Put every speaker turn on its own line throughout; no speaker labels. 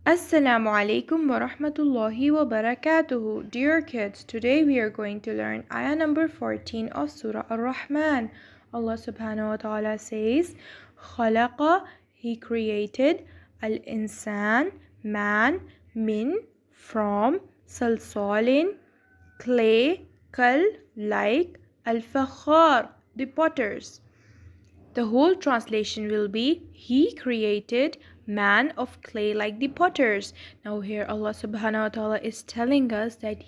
Assalamu alaikum wa rahmatullahi wa barakatuhu. Dear kids, today we are going to learn ayah number 14 of Surah Rehman. Allah subhanahu wa ta'ala says, Khalaqa, He created, al-insan, man, min, from, salsalin, clay, kal, like, al-fakhar, the potters. The whole translation will be, He created man of clay like the potters. Now here Allah subhanahu wa ta'ala is telling us that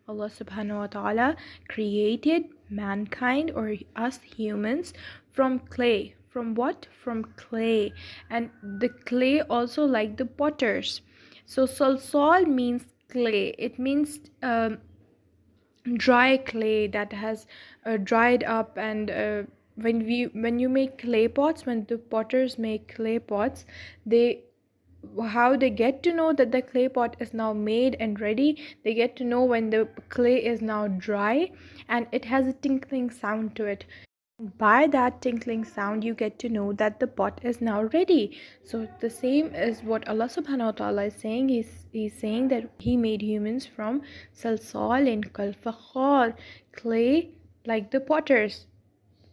Allah subhanahu wa ta'ala, created mankind or us humans from clay. From what? From clay. And the clay also like the potters. So salsal means clay. It means dry clay that has dried up, and when you make clay pots, when the potters make clay pots, they how they get to know that the clay pot is now made and ready, they get to know when the clay is now dry and it has a tinkling sound to it. By that tinkling sound you get to know that the pot is now ready. So the same is what Allah subhanahu wa ta'ala is saying. He's saying that He made humans from salsal and kalfakhar, clay like the potters,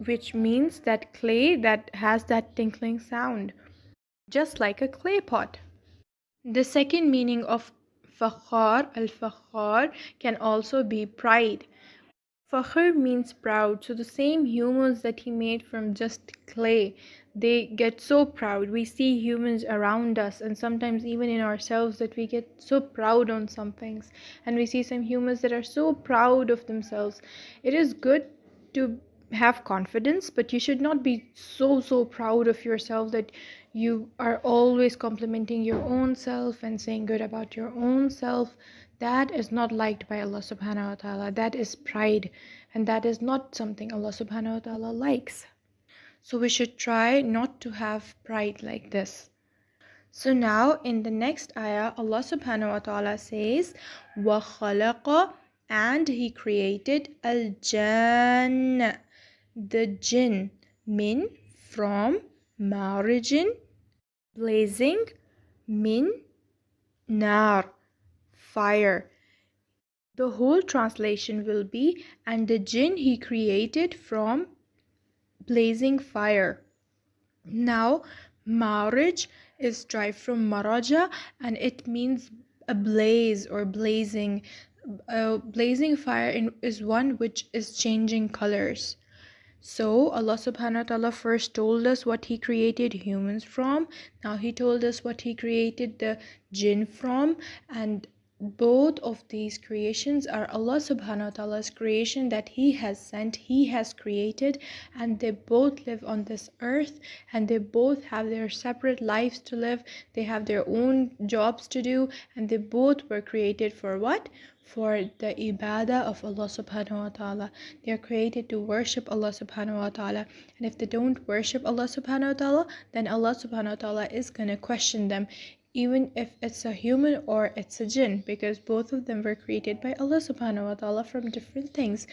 which means that clay that has that tinkling sound, just like a clay pot. The second meaning of fakhar, al-fakhar, can also be pride. Fakhr means proud. So the same humans that He made from just clay, they get so proud. We see humans around us and sometimes even in ourselves that we get so proud on some things. And we see some humans that are so proud of themselves. It is good to have confidence, but you should not be so proud of yourself that you are always complimenting your own self and saying good about your own self. That is not liked by Allah subhanahu wa ta'ala. That is pride, and that is not something Allah subhanahu wa ta'ala likes. So we should try not to have pride like this. So now in the next ayah, Allah subhanahu wa ta'ala says, wa khalaqa, and He created al-jann, the jinn, min, from, marijin, blazing, min, nar, fire. The whole translation will be, and the jinn He created from blazing fire. Now marij is derived from maraja, and it means a blaze or blazing. Blazing fire is one which is changing colors. So Allah subhanahu wa ta'ala first told us what He created humans from. Now He told us what He created the jinn from, and both of these creations are Allah subhanahu wa ta'ala's creation that He has sent, He has created, and they both live on this earth, and they both have their separate lives to live. They have their own jobs to do, and they both were created for what? For the ibadah of Allah subhanahu wa ta'ala. They are created to worship Allah subhanahu wa ta'ala, and if they don't worship Allah subhanahu wa ta'ala, then Allah subhanahu wa ta'ala is gonna question them, even if it's a human or it's a jinn, because both of them were created by Allah subhanahu wa ta'ala from different things.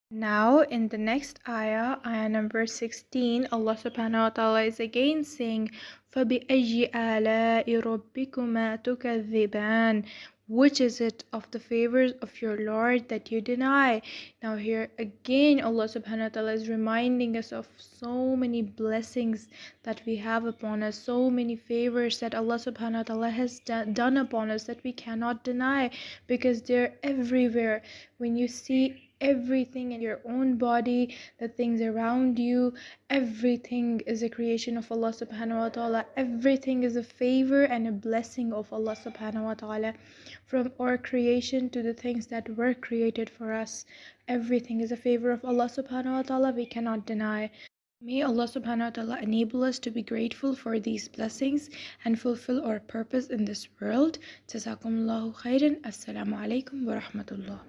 Now in the next ayah, ayah number 16, Allah subhanahu wa ta'ala is again saying, فَبِأَيِّ آلَاءِ رَبِّكُمَا تُكَذِّبَانِ, which is it of the favors of your Lord that you deny? Now here again Allah subhanahu wa ta'ala is reminding us of so many blessings that we have upon us, so many favors that Allah subhanahu wa ta'ala has done upon us that we cannot deny, because they're everywhere. When you see everything in your own body, the things around you, everything is a creation of Allah subhanahu wa ta'ala. Everything is a favor and a blessing of Allah subhanahu wa ta'ala. From our creation to the things that were created for us, everything is a favor of Allah subhanahu wa ta'ala. We cannot deny. May Allah subhanahu wa ta'ala enable us to be grateful for these blessings and fulfill our purpose in this world. Jazakumullahu khairan. Assalamu alaikum wa rahmatullah.